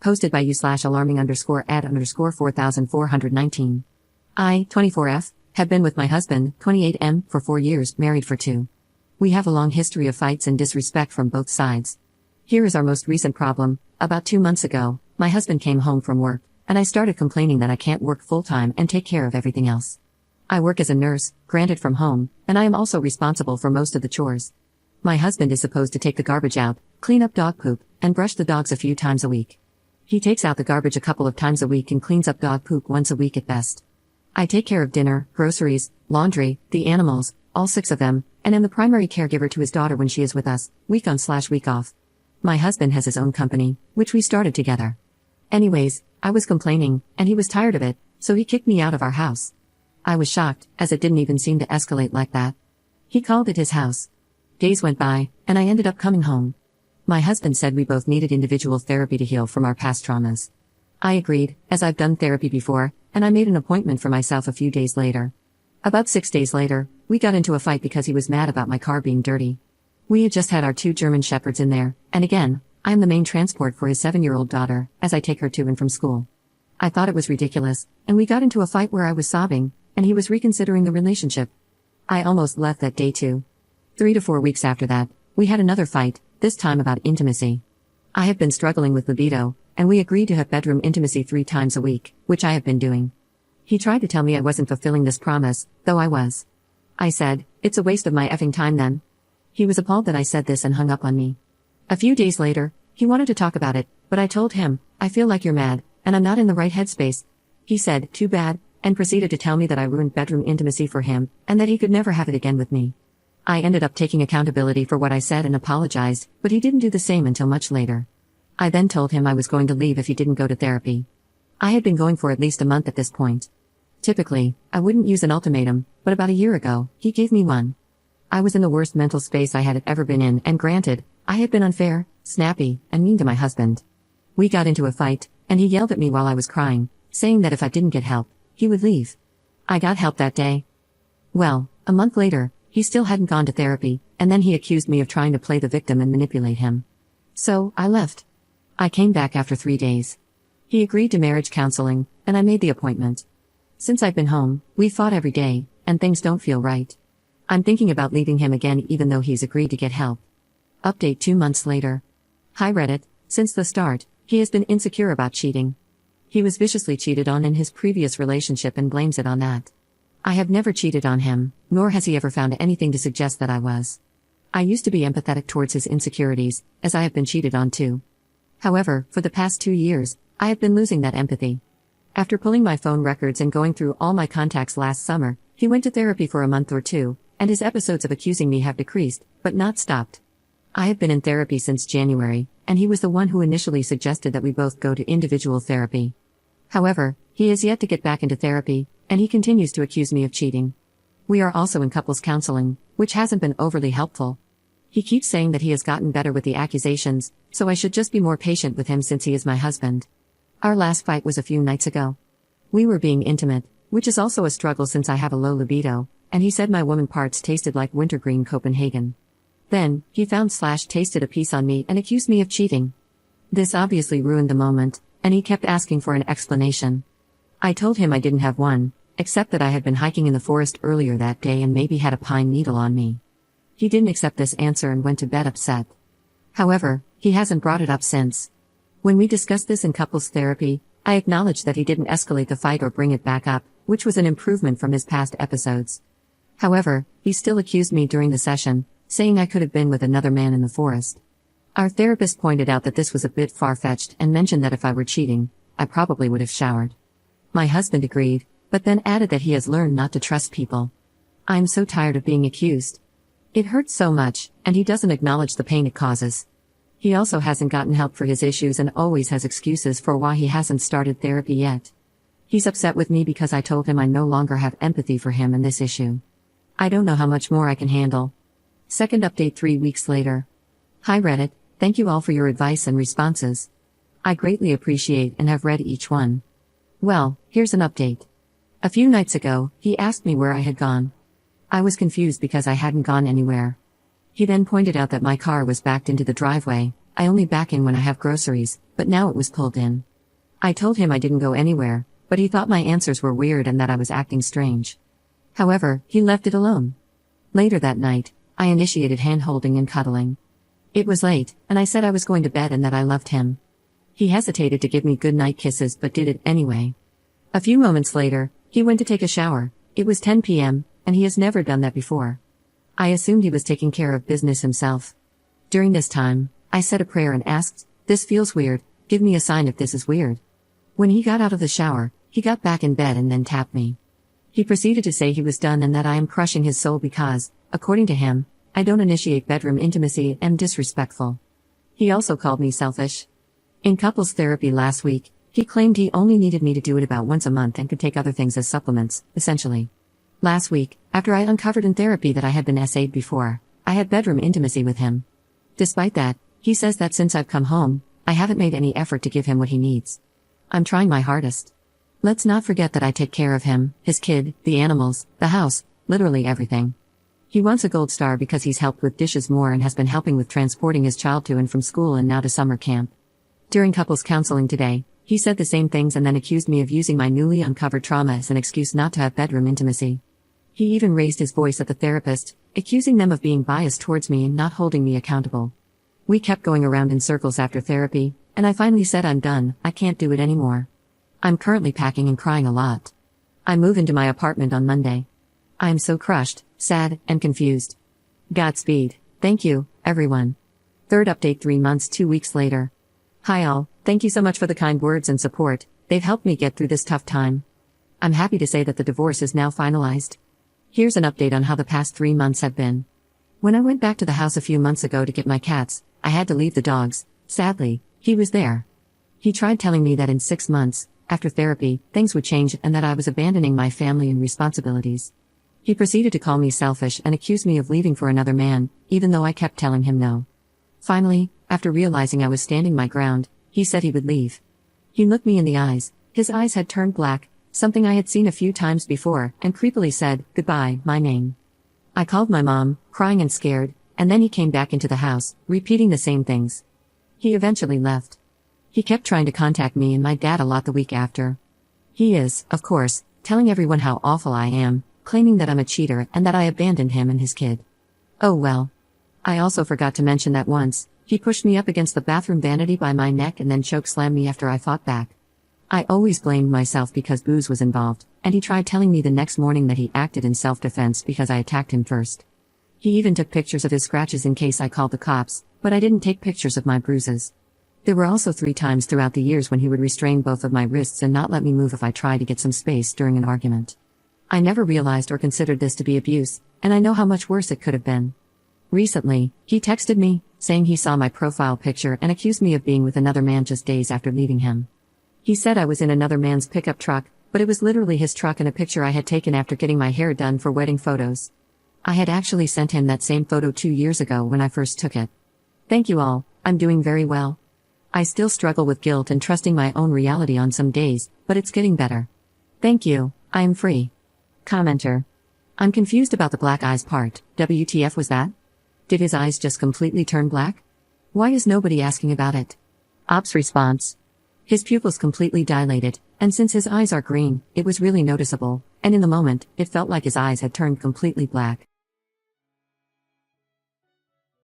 Posted by you/alarming_ad_4419. I, 24F, have been with my husband, 28M, for 4 years, married for 2. We have a long history of fights and disrespect from both sides. Here is our most recent problem. About 2 months ago, my husband came home from work, and I started complaining that I can't work full-time and take care of everything else. I work as a nurse, granted from home, and I am also responsible for most of the chores. My husband is supposed to take the garbage out, clean up dog poop, and brush the dogs a few times a week. He takes out the garbage a couple of times a week and cleans up dog poop once a week at best. I take care of dinner, groceries, laundry, the animals, all 6 of them, and am the primary caregiver to his daughter when she is with us, week on/week off. My husband has his own company, which we started together. Anyways, I was complaining, and he was tired of it, so he kicked me out of our house. I was shocked, as it didn't even seem to escalate like that. He called it his house. Days went by, and I ended up coming home. My husband said we both needed individual therapy to heal from our past traumas. I agreed, as I've done therapy before, and I made an appointment for myself a few days later. About 6 days later, we got into a fight because he was mad about my car being dirty. We had just had our 2 German Shepherds in there, and again, I am the main transport for his 7-year-old daughter, as I take her to and from school. I thought it was ridiculous, and we got into a fight where I was sobbing, and he was reconsidering the relationship. I almost left that day too. 3 to 4 weeks after that, we had another fight, this time about intimacy. I have been struggling with libido, and we agreed to have bedroom intimacy 3 times a week, which I have been doing. He tried to tell me I wasn't fulfilling this promise, though I was. I said, "It's a waste of my effing time then." He was appalled that I said this and hung up on me. A few days later, he wanted to talk about it, but I told him, "I feel like you're mad, and I'm not in the right headspace." He said, "Too bad," and proceeded to tell me that I ruined bedroom intimacy for him, and that he could never have it again with me. I ended up taking accountability for what I said and apologized, but he didn't do the same until much later. I then told him I was going to leave if he didn't go to therapy. I had been going for at least a month at this point. Typically, I wouldn't use an ultimatum, but about a year ago, he gave me one. I was in the worst mental space I had ever been in, and granted, I had been unfair, snappy, and mean to my husband. We got into a fight, and he yelled at me while I was crying, saying that if I didn't get help, he would leave. I got help that day. Well, a month later, he still hadn't gone to therapy, and then he accused me of trying to play the victim and manipulate him. So, I left. I came back after 3 days. He agreed to marriage counseling, and I made the appointment. Since I've been home, we fought every day, and things don't feel right. I'm thinking about leaving him again even though he's agreed to get help. Update 2 months later. Hi Reddit, since the start, he has been insecure about cheating. He was viciously cheated on in his previous relationship and blames it on that. I have never cheated on him, nor has he ever found anything to suggest that I was. I used to be empathetic towards his insecurities, as I have been cheated on too. However, for the past 2 years, I have been losing that empathy. After pulling my phone records and going through all my contacts last summer, he went to therapy for a month or 2, and his episodes of accusing me have decreased, but not stopped. I have been in therapy since January, and he was the one who initially suggested that we both go to individual therapy. However, he has yet to get back into therapy, and he continues to accuse me of cheating. We are also in couples counseling, which hasn't been overly helpful. He keeps saying that he has gotten better with the accusations, so I should just be more patient with him since he is my husband. Our last fight was a few nights ago. We were being intimate, which is also a struggle since I have a low libido, and he said my woman parts tasted like wintergreen Copenhagen. Then, he found/tasted a piece on me and accused me of cheating. This obviously ruined the moment, and he kept asking for an explanation. I told him I didn't have one, except that I had been hiking in the forest earlier that day and maybe had a pine needle on me. He didn't accept this answer and went to bed upset. However, he hasn't brought it up since. When we discussed this in couples therapy, I acknowledged that he didn't escalate the fight or bring it back up, which was an improvement from his past episodes. However, he still accused me during the session, saying I could have been with another man in the forest. Our therapist pointed out that this was a bit far-fetched and mentioned that if I were cheating, I probably would have showered. My husband agreed, but then added that he has learned not to trust people. I'm so tired of being accused. It hurts so much, and he doesn't acknowledge the pain it causes. He also hasn't gotten help for his issues and always has excuses for why he hasn't started therapy yet. He's upset with me because I told him I no longer have empathy for him and this issue. I don't know how much more I can handle. Second update 3 weeks later. Hi Reddit, thank you all for your advice and responses. I greatly appreciate and have read each one. Well, here's an update. A few nights ago, he asked me where I had gone. I was confused because I hadn't gone anywhere. He then pointed out that my car was backed into the driveway, I only back in when I have groceries, but now it was pulled in. I told him I didn't go anywhere, but he thought my answers were weird and that I was acting strange. However, he left it alone. Later that night, I initiated hand-holding and cuddling. It was late, and I said I was going to bed and that I loved him. He hesitated to give me goodnight kisses but did it anyway. A few moments later, he went to take a shower. It was 10 p.m., and he has never done that before. I assumed he was taking care of business himself. During this time, I said a prayer and asked, "This feels weird, give me a sign if this is weird." When he got out of the shower, he got back in bed and then tapped me. He proceeded to say he was done and that I am crushing his soul because, according to him, I don't initiate bedroom intimacy and am disrespectful. He also called me selfish. In couples therapy last week, he claimed he only needed me to do it about once a month and could take other things as supplements, essentially. Last week, after I uncovered in therapy that I had been SA'd before, I had bedroom intimacy with him. Despite that, he says that since I've come home, I haven't made any effort to give him what he needs. I'm trying my hardest. Let's not forget that I take care of him, his kid, the animals, the house, literally everything. He wants a gold star because he's helped with dishes more and has been helping with transporting his child to and from school and now to summer camp. During couples counseling today, he said the same things and then accused me of using my newly uncovered trauma as an excuse not to have bedroom intimacy. He even raised his voice at the therapist, accusing them of being biased towards me and not holding me accountable. We kept going around in circles after therapy, and I finally said I'm done, I can't do it anymore. I'm currently packing and crying a lot. I move into my apartment on Monday. I am so crushed, sad, and confused. Godspeed. Thank you, everyone. Third update 3 months 2 weeks later. Hi all, thank you so much for the kind words and support, they've helped me get through this tough time. I'm happy to say that the divorce is now finalized. Here's an update on how the past 3 months have been. When I went back to the house a few months ago to get my cats, I had to leave the dogs. Sadly, he was there. He tried telling me that in 6 months, after therapy, things would change and that I was abandoning my family and responsibilities. He proceeded to call me selfish and accuse me of leaving for another man, even though I kept telling him no. Finally, after realizing I was standing my ground, he said he would leave. He looked me in the eyes, his eyes had turned black, something I had seen a few times before, and creepily said, "Goodbye, my name." I called my mom, crying and scared, and then he came back into the house, repeating the same things. He eventually left. He kept trying to contact me and my dad a lot the week after. He is, of course, telling everyone how awful I am, claiming that I'm a cheater and that I abandoned him and his kid. Oh well. I also forgot to mention that once, he pushed me up against the bathroom vanity by my neck and then chokeslammed me after I fought back. I always blamed myself because booze was involved, and he tried telling me the next morning that he acted in self-defense because I attacked him first. He even took pictures of his scratches in case I called the cops, but I didn't take pictures of my bruises. There were also 3 times throughout the years when he would restrain both of my wrists and not let me move if I tried to get some space during an argument. I never realized or considered this to be abuse, and I know how much worse it could have been. Recently, he texted me, saying he saw my profile picture and accused me of being with another man just days after leaving him. He said I was in another man's pickup truck, but it was literally his truck and a picture I had taken after getting my hair done for wedding photos. I had actually sent him that same photo 2 years ago when I first took it. Thank you all, I'm doing very well. I still struggle with guilt and trusting my own reality on some days, but it's getting better. Thank you, I am free. Commenter. I'm confused about the black eyes part, WTF was that? Did his eyes just completely turn black? Why is nobody asking about it? Ops response. His pupils completely dilated, and since his eyes are green, it was really noticeable, and in the moment, it felt like his eyes had turned completely black.